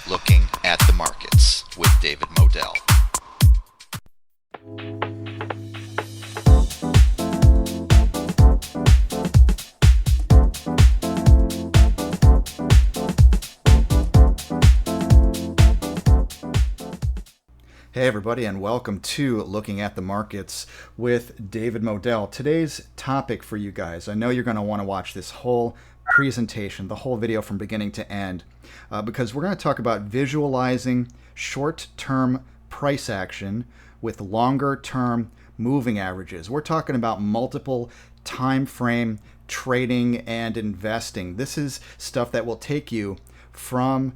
Looking at the Markets with David Modell. Hey everybody, and welcome to Looking at the Markets with David Modell. Today's topic for you guys, I know you're going to want to watch this whole presentation, the whole video from beginning to end, because we're going to talk about visualizing short-term price action with longer-term moving averages. We're talking about multiple time frame trading and investing. This is stuff that will take you from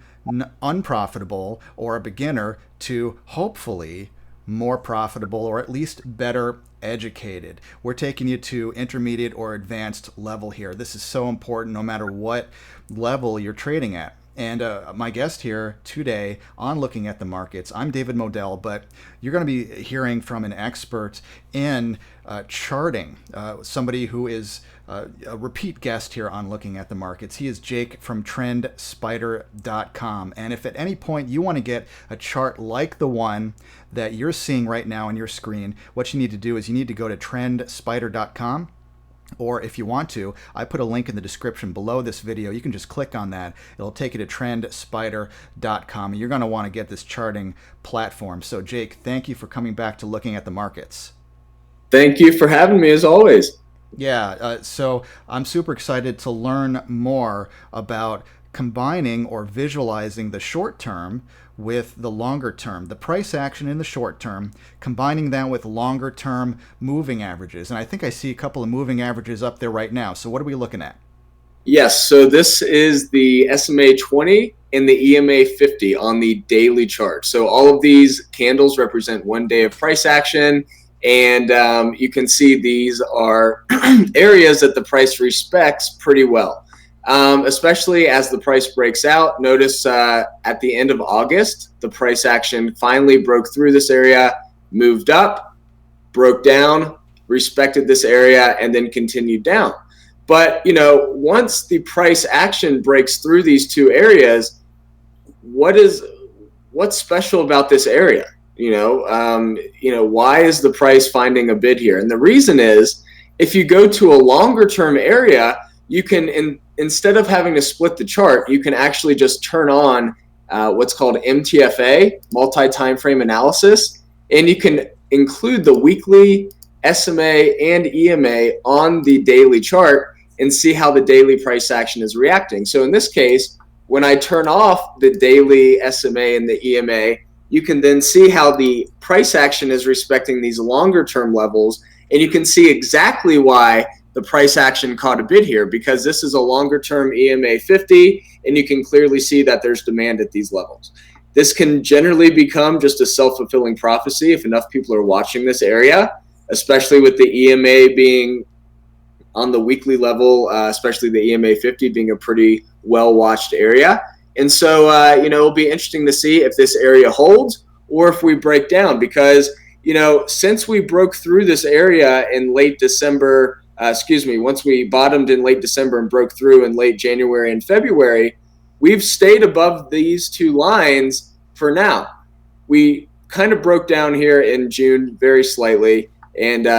unprofitable or a beginner to hopefully more profitable or at least better educated. We're taking you to intermediate or advanced level here. This is so important no matter what level you're trading at. And my guest here today on Looking at the Markets, I'm David Modell, but you're going to be hearing from an expert in charting, somebody who is a repeat guest here on Looking at the Markets. He is Jake from TrendSpider.com. And if at any point you want to get a chart like the one that you're seeing right now on your screen, what you need to do is you need to go to TrendSpider.com. Or if you want to, I put a link in the description below this video. You can just click on that. It'll take you to TrendSpider.com. And you're going to want to get this charting platform. So Jake, thank you for coming back to Looking at the Markets. Thank you for having me as always. Yeah, so I'm super excited to learn more about combining or visualizing the short term with the longer term, the price action in the short term, combining that with longer term moving averages. And I think I see a couple of moving averages up there right now. So what are we looking at? Yes, so this is the SMA 20 and the EMA 50 on the daily chart. So all of these candles represent 1 day of price action. And you can see these are areas that the price respects pretty well, especially as the price breaks out. Notice at the end of August, the price action finally broke through this area, moved up, broke down, respected this area, and then continued down. But, once the price action breaks through these two areas, what's special about this area? Why is the price finding a bid here? And the reason is, if you go to a longer term area, you can, instead of having to split the chart, you can actually just turn on what's called MTFA, multi-time frame analysis, and you can include the weekly SMA and EMA on the daily chart and see how the daily price action is reacting. So in this case, when I turn off the daily SMA and the EMA, you can then see how the price action is respecting these longer term levels. And you can see exactly why the price action caught a bid here, because this is a longer term EMA 50, and you can clearly see that there's demand at these levels. This can generally become just a self-fulfilling prophecy if enough people are watching this area, especially with the EMA being on the weekly level, especially the EMA 50 being a pretty well-watched area. And so, it'll be interesting to see if this area holds or if we break down, because, since we broke through this area in late December, once we bottomed in late December and broke through in late January and February, we've stayed above these two lines for now. We kind of broke down here in June very slightly and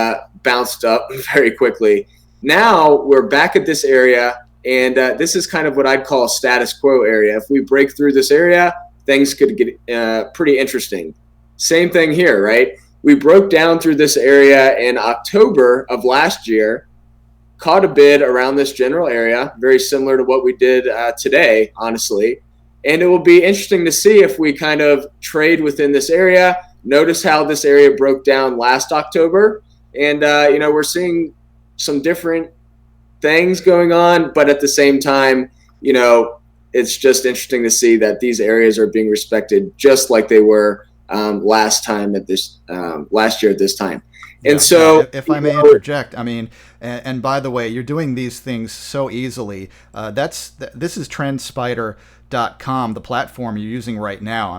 bounced up very quickly. Now we're back at this area. And this is kind of what I'd call a status quo area. If we break through this area, things could get pretty interesting. Same thing here, right? We broke down through this area in October of last year, caught a bid around this general area, very similar to what we did today, honestly. And it will be interesting to see if we kind of trade within this area. Notice how this area broke down last October. And, we're seeing some different things going on, but at the same time, it's just interesting to see that these areas are being respected just like they were last year at this time. And so, if I may interject, and by the way, you're doing these things so easily. This is TrendSpider.com, the platform you're using right now.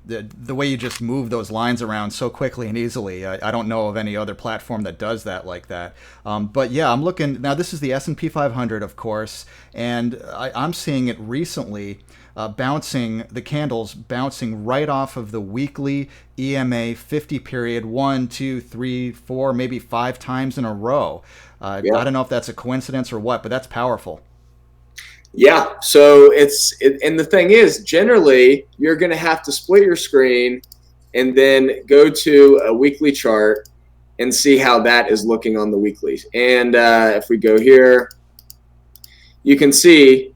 The way you just move those lines around so quickly and easily, I don't know of any other platform that does that like that. But yeah, I'm looking now. This is the S&P 500, of course, and I'm seeing it recently the candles bouncing right off of the weekly EMA 50 period 1, 2, 3, 4, maybe 5 times in a row. I don't know if that's a coincidence or what, but that's powerful. Yeah. So and the thing is, generally, you're going to have to split your screen and then go to a weekly chart and see how that is looking on the weekly. And if we go here, you can see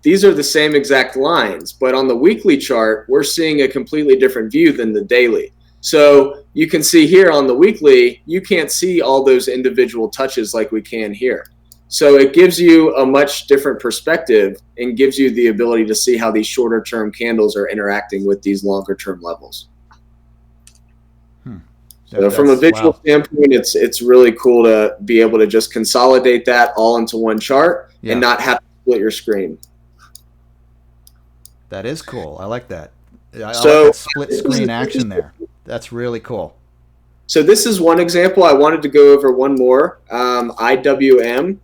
these are the same exact lines, but on the weekly chart, we're seeing a completely different view than the daily. So you can see here on the weekly, you can't see all those individual touches like we can here. So it gives you a much different perspective and gives you the ability to see how these shorter term candles are interacting with these longer term levels. So from a visual standpoint, it's really cool to be able to just consolidate that all into one chart and not have to split your screen. That is cool. I like that. I like that split screen action there. That's really cool. So this is one example. I wanted to go over one more, IWM.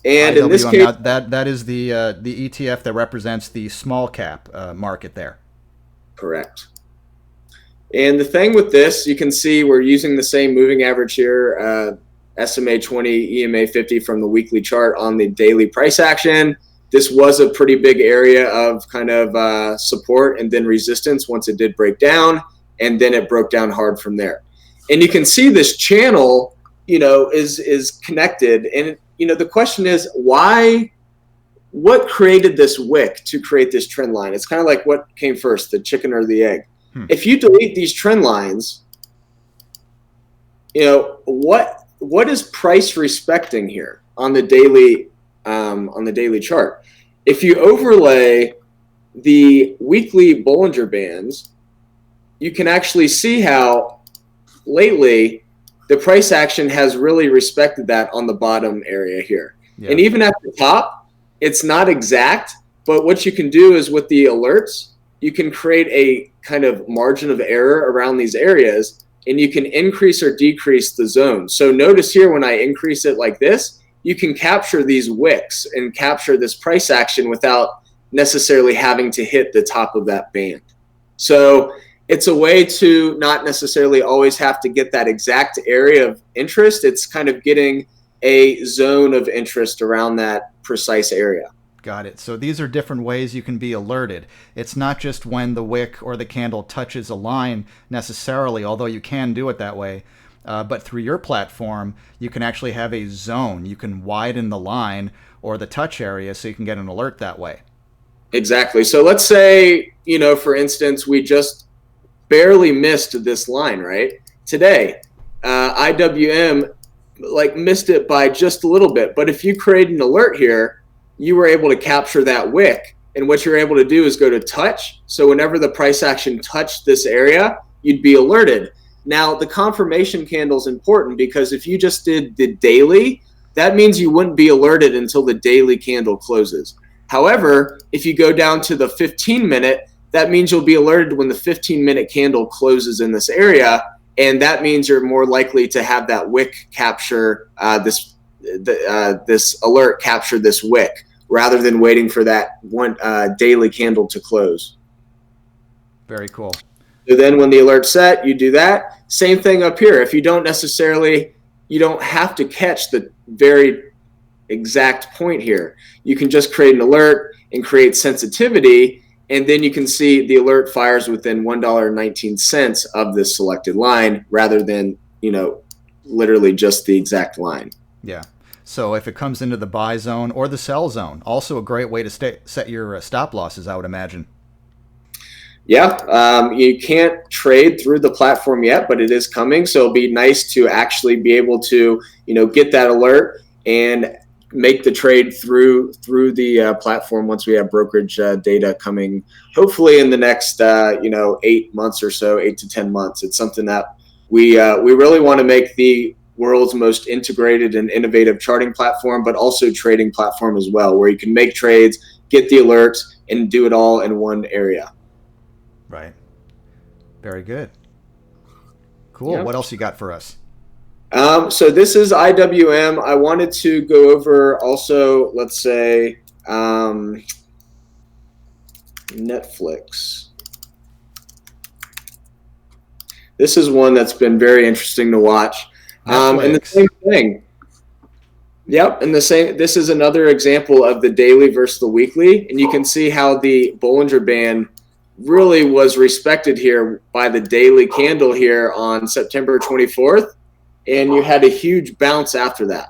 And IWM, in this case, that is the ETF that represents the small cap market there. Correct. And the thing with this, you can see we're using the same moving average here, SMA 20, EMA 50 from the weekly chart on the daily price action. This was a pretty big area of kind of support and then resistance once it did break down, and then it broke down hard from there. And you can see this channel, is connected. And, the question is what created this wick to create this trend line? It's kind of like what came first, the chicken or the egg? If you delete these trend lines, what is price respecting here on the daily chart? If you overlay the weekly Bollinger Bands, you can actually see how lately the price action has really respected that on the bottom area here. Yeah. And even at the top, it's not exact, but what you can do is with the alerts, you can create a kind of margin of error around these areas, and you can increase or decrease the zone. So notice here when I increase it like this, you can capture these wicks and capture this price action without necessarily having to hit the top of that band. So it's a way to not necessarily always have to get that exact area of interest. It's kind of getting a zone of interest around that precise area. Got it. So these are different ways you can be alerted. It's not just when the wick or the candle touches a line necessarily, although you can do it that way. But through your platform, you can actually have a zone. You can widen the line or the touch area so you can get an alert that way. Exactly. So let's say, for instance, we just barely missed this line, right? Today, IWM missed it by just a little bit. But if you create an alert here, you were able to capture that wick. And what you're able to do is go to touch. So whenever the price action touched this area, you'd be alerted. Now, the confirmation candle is important because if you just did the daily, that means you wouldn't be alerted until the daily candle closes. However, if you go down to the 15-minute, that means you'll be alerted when the 15-minute candle closes in this area, and that means you're more likely to have that wick capture this alert capture this wick rather than waiting for that one daily candle to close. Very cool. So then when the alert's set, you do that. Same thing up here. If you don't have to catch the very exact point here. You can just create an alert and create sensitivity, and then you can see the alert fires within $1.19 of this selected line rather than, literally just the exact line. Yeah. So if it comes into the buy zone or the sell zone, also a great way to set your stop losses, I would imagine. Yeah, you can't trade through the platform yet, but it is coming. So it'll be nice to actually be able to, get that alert and make the trade through the platform once we have brokerage data coming, hopefully in the next 8 months or so, 8 to 10 months. It's something that we really want to make the world's most integrated and innovative charting platform, but also trading platform as well, where you can make trades, get the alerts, and do it all in one area. Right. Very good. Cool. Yeah. What else you got for us? So this is IWM. I wanted to go over also, let's say, Netflix. This is one that's been very interesting to watch. And the same thing. Yep, and the same. This is another example of the daily versus the weekly, and you can see how the Bollinger Band really was respected here by the daily candle here on September 24th, and you had a huge bounce after that,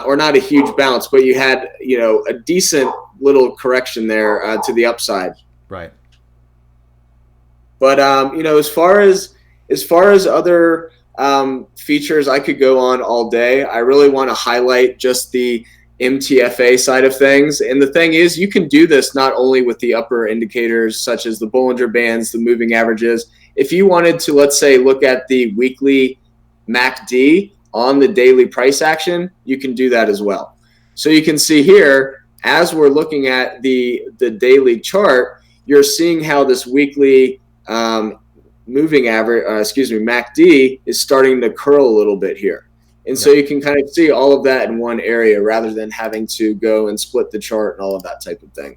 or not a huge bounce, but you had a decent little correction there to the upside. Right. But as far as other features, I could go on all day. I really want to highlight just the MTFA side of things. And the thing is, you can do this not only with the upper indicators, such as the Bollinger Bands, the moving averages. If you wanted to, let's say, look at the weekly MACD on the daily price action, you can do that as well. So you can see here, as we're looking at the daily chart, you're seeing how this weekly moving average, MACD is starting to curl a little bit here. And so you can kind of see all of that in one area rather than having to go and split the chart and all of that type of thing.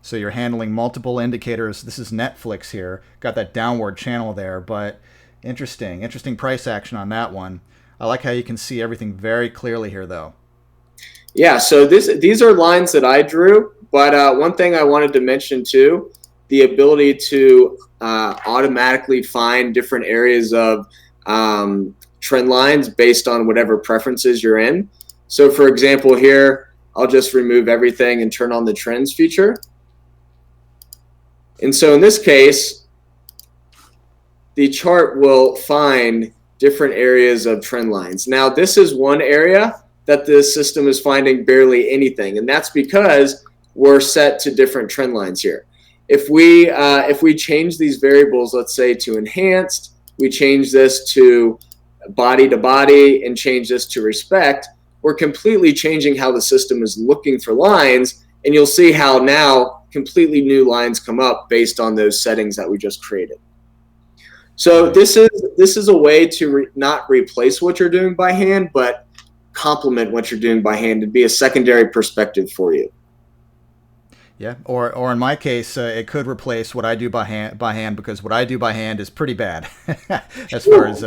So you're handling multiple indicators. This is Netflix here. Got that downward channel there, but interesting price action on that one. I like how you can see everything very clearly here, though. Yeah, so these are lines that I drew, but one thing I wanted to mention too, the ability to automatically find different areas of trend lines based on whatever preferences you're in. So for example here, I'll just remove everything and turn on the trends feature. And so in this case, the chart will find different areas of trend lines. Now this is one area that the system is finding barely anything, and that's because we're set to different trend lines here. If we change these variables, let's say to enhanced, we change this to body, and change this to respect, we're completely changing how the system is looking for lines, and you'll see how now completely new lines come up based on those settings that we just created. So this is a way to not replace what you're doing by hand, but complement what you're doing by hand and be a secondary perspective for you. Yeah, or in my case, it could replace what I do by hand because what I do by hand is pretty bad as far as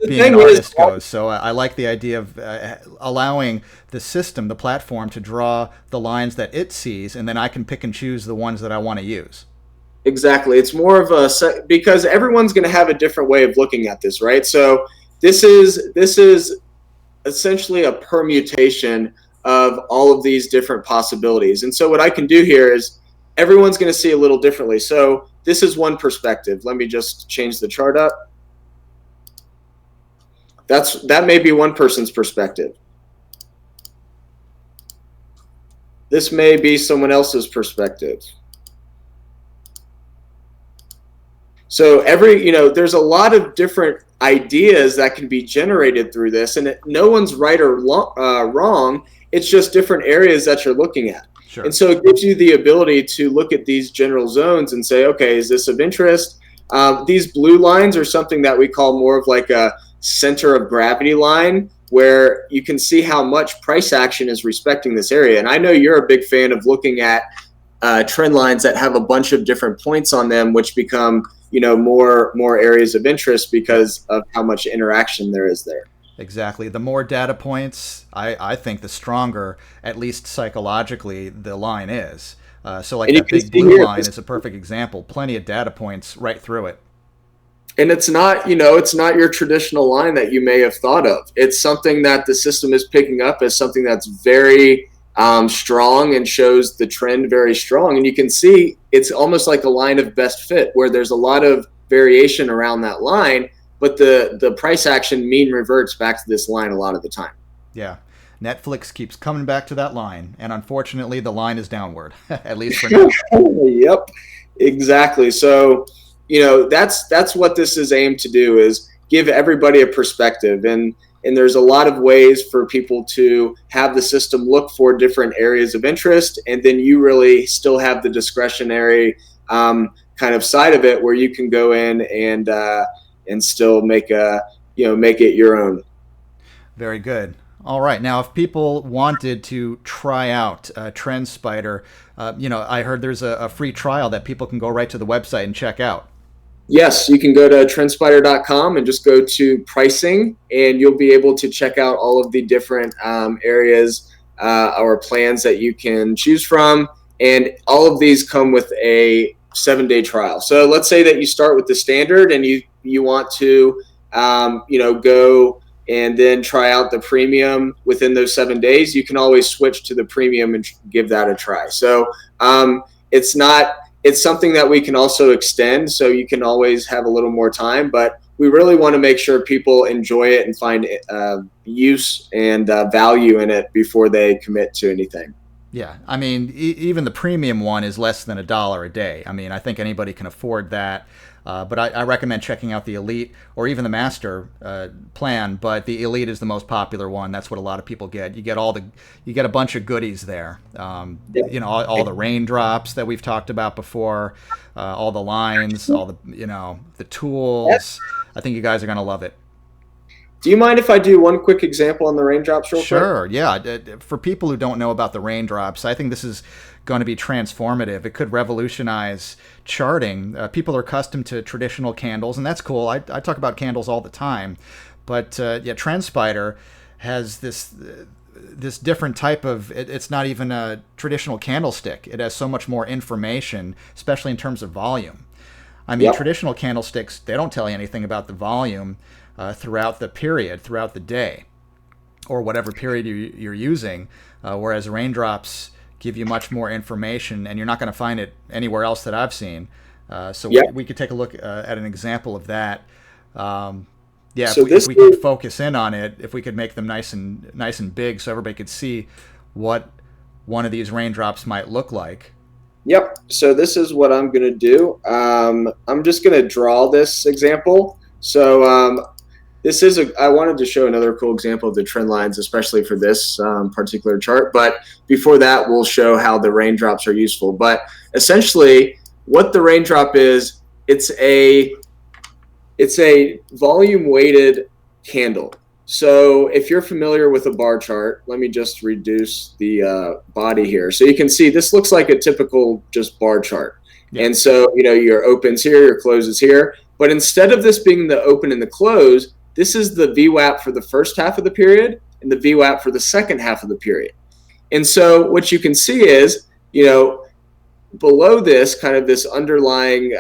being an artist goes. So I like the idea of allowing the system, the platform, to draw the lines that it sees, and then I can pick and choose the ones that I want to use. Exactly. It's more of a because everyone's going to have a different way of looking at this, right? So this is essentially a permutation of all of these different possibilities. And so what I can do here is everyone's going to see a little differently. So this is one perspective. Let me just change the chart up. That may be one person's perspective. This may be someone else's perspective. So there's a lot of different ideas that can be generated through this, and no one's right or wrong. It's just different areas that you're looking at. Sure. And so it gives you the ability to look at these general zones and say, okay, is this of interest? These blue lines are something that we call more of like a center of gravity line, where you can see how much price action is respecting this area. And I know you're a big fan of looking at trend lines that have a bunch of different points on them, which become more areas of interest because of how much interaction there is there. Exactly. The more data points, I think, the stronger, at least psychologically, the line is. So like that big blue line is a perfect example. Plenty of data points right through it. And it's not your traditional line that you may have thought of. It's something that the system is picking up as something that's very strong and shows the trend very strong. And you can see it's almost like a line of best fit where there's a lot of variation around that line, but the price action mean reverts back to this line a lot of the time. Yeah. Netflix keeps coming back to that line, and unfortunately the line is downward, at least for now. Yep, exactly. So, that's what this is aimed to do, is give everybody a perspective. And there's a lot of ways for people to have the system look for different areas of interest, and then you really still have the discretionary kind of side of it where you can go in and still make it your own. Very good. All right. Now, if people wanted to try out TrendSpider, I heard there's a free trial that people can go right to the website and check out. Yes, you can go to TrendSpider.com and just go to pricing, and you'll be able to check out all of the different areas or plans that you can choose from. And all of these come with a 7-day trial. So let's say that you start with the standard and you want to, go and then try out the premium within those 7 days. You can always switch to the premium and give that a try. So it's something that we can also extend, so you can always have a little more time, but we really want to make sure people enjoy it and find use and value in it before they commit to anything. Yeah, I mean, even the premium one is less than $1 a day. I mean, I think anybody can afford that. But I recommend checking out the Elite or even the Master plan. But the Elite is the most popular one. That's what a lot of people get. You get a bunch of goodies there. All the raindrops that we've talked about before, all the lines, all the tools. I think you guys are gonna love it. Do you mind if I do one quick example on the raindrops real quick? Sure, yeah. For people who don't know about the raindrops, I think this is going to be transformative. It could revolutionize charting. People are accustomed to traditional candles, and that's cool. I talk about candles all the time. But TrendSpider has this different type of, it's not even a traditional candlestick. It has so much more information, especially in terms of volume. I mean, Traditional candlesticks, they don't tell you anything about the volume throughout the day, or whatever period you're using, whereas raindrops give you much more information, and you're not going to find it anywhere else that I've seen. We could take a look at an example of that. If we could focus in on it, if we could make them nice and big so everybody could see what one of these raindrops might look like. Yep. So this is what I'm going to do. I'm just going to draw this example. So I wanted to show another cool example of the trend lines, especially for this particular chart. But before that, we'll show how the raindrops are useful. But essentially, what the raindrop is, it's a volume-weighted candle. So if you're familiar with a bar chart, let me just reduce the body here. So you can see this looks like a typical just bar chart. Yeah. And so, your opens here, your closes here. But instead of this being the open and the close, this is the VWAP for the first half of the period and the VWAP for the second half of the period. And so what you can see is, below this, kind of this underlying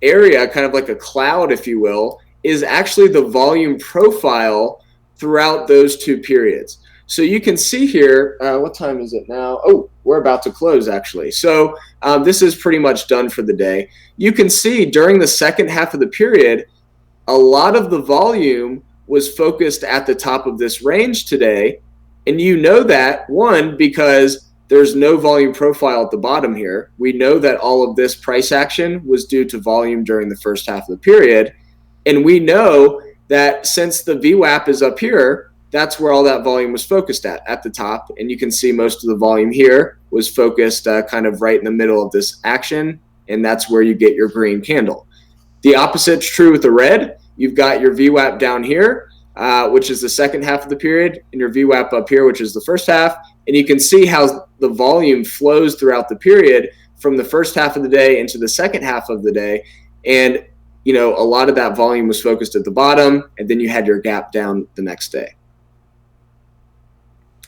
area, kind of like a cloud, if you will, is actually the volume profile throughout those two periods. So you can see here, what time is it now? Oh, we're about to close, actually. So this is pretty much done for the day. You can see during the second half of the period, a lot of the volume was focused at the top of this range today. And you know that, one, because there's no volume profile at the bottom here. We know that all of this price action was due to volume during the first half of the period. And we know that since the VWAP is up here, that's where all that volume was focused at the top. And you can see most of the volume here was focused kind of right in the middle of this action. And that's where you get your green candle. The opposite's true with the red. You've got your VWAP down here, which is the second half of the period, and your VWAP up here, which is the first half. And you can see how the volume flows throughout the period from the first half of the day into the second half of the day. And, a lot of that volume was focused at the bottom, and then you had your gap down the next day.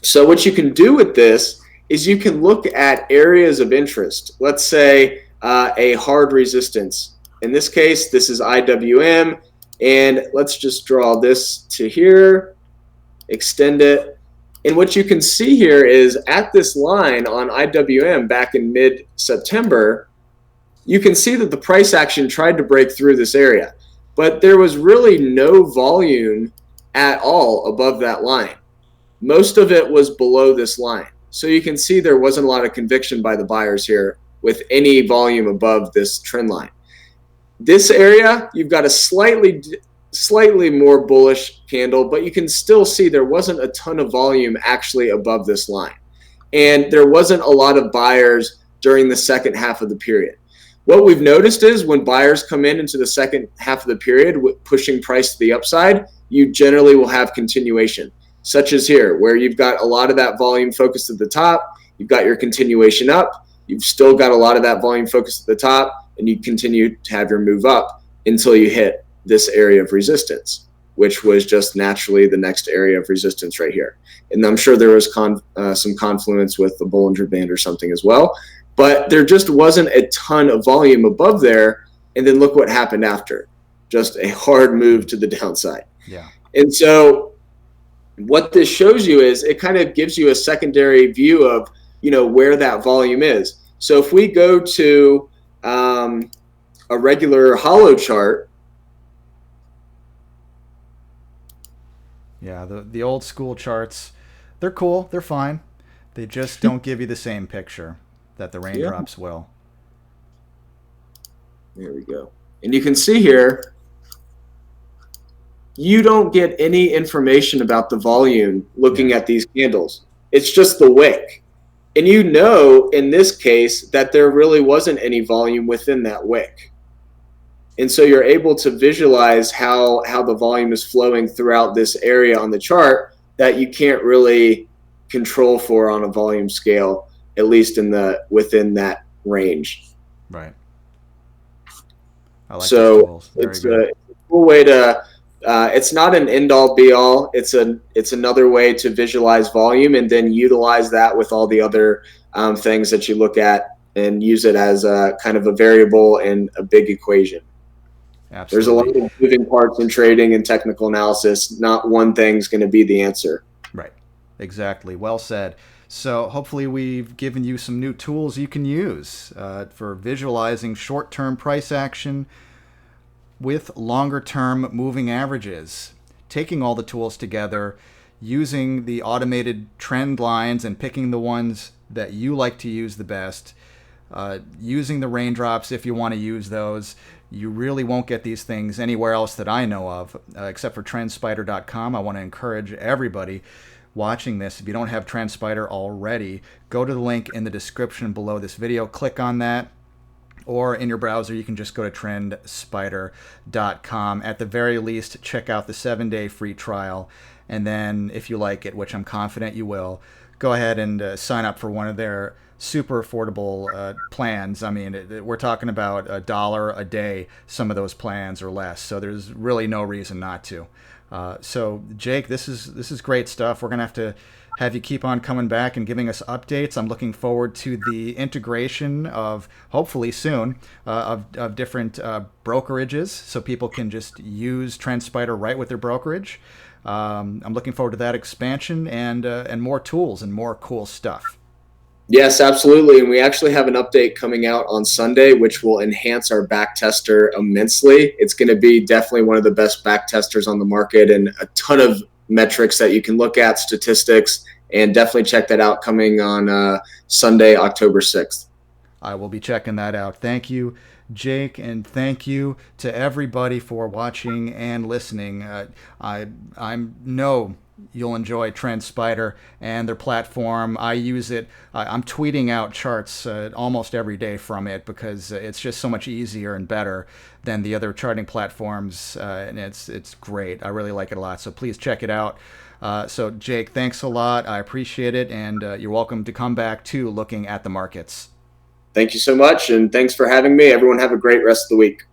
So what you can do with this is you can look at areas of interest. Let's say a hard resistance. In this case, this is IWM. And let's just draw this to here, extend it. And what you can see here is at this line on IWM back in mid-September, you can see that the price action tried to break through this area. But there was really no volume at all above that line. Most of it was below this line. So you can see there wasn't a lot of conviction by the buyers here with any volume above this trend line. This area, you've got a slightly more bullish candle, but you can still see there wasn't a ton of volume actually above this line. And there wasn't a lot of buyers during the second half of the period. What we've noticed is when buyers come in into the second half of the period pushing price to the upside, you generally will have continuation, such as here, where you've got a lot of that volume focused at the top, you've got your continuation up, you've still got a lot of that volume focused at the top, and you continue to have your move up until you hit this area of resistance, which was just naturally the next area of resistance right here. And I'm sure there was some confluence with the Bollinger Band or something as well, but there just wasn't a ton of volume above there. And then look what happened after, just a hard move to the downside. Yeah. And so what this shows you is it kind of gives you a secondary view of, where that volume is. So if we go to a regular hollow chart. Yeah, the old school charts, they're cool, they're fine. They just don't give you the same picture that the raindrops will. There we go. And you can see here, you don't get any information about the volume looking at these candles. It's just the wick. And in this case that there really wasn't any volume within that wick. And so you're able to visualize how the volume is flowing throughout this area on the chart that you can't really control for on a volume scale, at least within that range. Right. I like so it's a cool way to. It's not an end-all be-all. It's another way to visualize volume and then utilize that with all the other things that you look at and use it as a kind of a variable in a big equation. Absolutely. There's a lot of moving parts in trading and technical analysis. Not one thing's going to be the answer. Right. Exactly. Well said. So hopefully we've given you some new tools you can use for visualizing short-term price action with longer-term moving averages. Taking all the tools together, using the automated trend lines and picking the ones that you like to use the best, using the raindrops if you want to use those. You really won't get these things anywhere else that I know of, except for TrendSpider.com. I want to encourage everybody watching this, if you don't have TrendSpider already, go to the link in the description below this video, click on that, or in your browser you can just go to TrendSpider.com. At the very least, check out the 7-day free trial, and then if you like it, which I'm confident you will, go ahead and sign up for one of their super affordable plans. I mean, we're talking about $1 a day, some of those plans or less, so there's really no reason not to. So Jake, this is great stuff. We're gonna have you keep on coming back and giving us updates. I'm looking forward to the integration of, hopefully soon, of different brokerages, so people can just use TrendSpider right with their brokerage. I'm looking forward to that expansion and more tools and more cool stuff. Yes, absolutely. And we actually have an update coming out on Sunday, which will enhance our back tester immensely. It's going to be definitely one of the best back testers on the market and a ton of metrics that you can look at, statistics, and definitely check that out coming on Sunday, October 6th. I will be checking that out. Thank you, Jake, and thank you to everybody for watching and listening. I know you'll enjoy TrendSpider and their platform. I use it. I'm tweeting out charts almost every day from it because it's just so much easier and better than the other charting platforms, and it's great. I really like it a lot, so please check it out. So Jake, thanks a lot. I appreciate it, and you're welcome to come back to Looking at the Markets. Thank you so much, and thanks for having me. Everyone have a great rest of the week.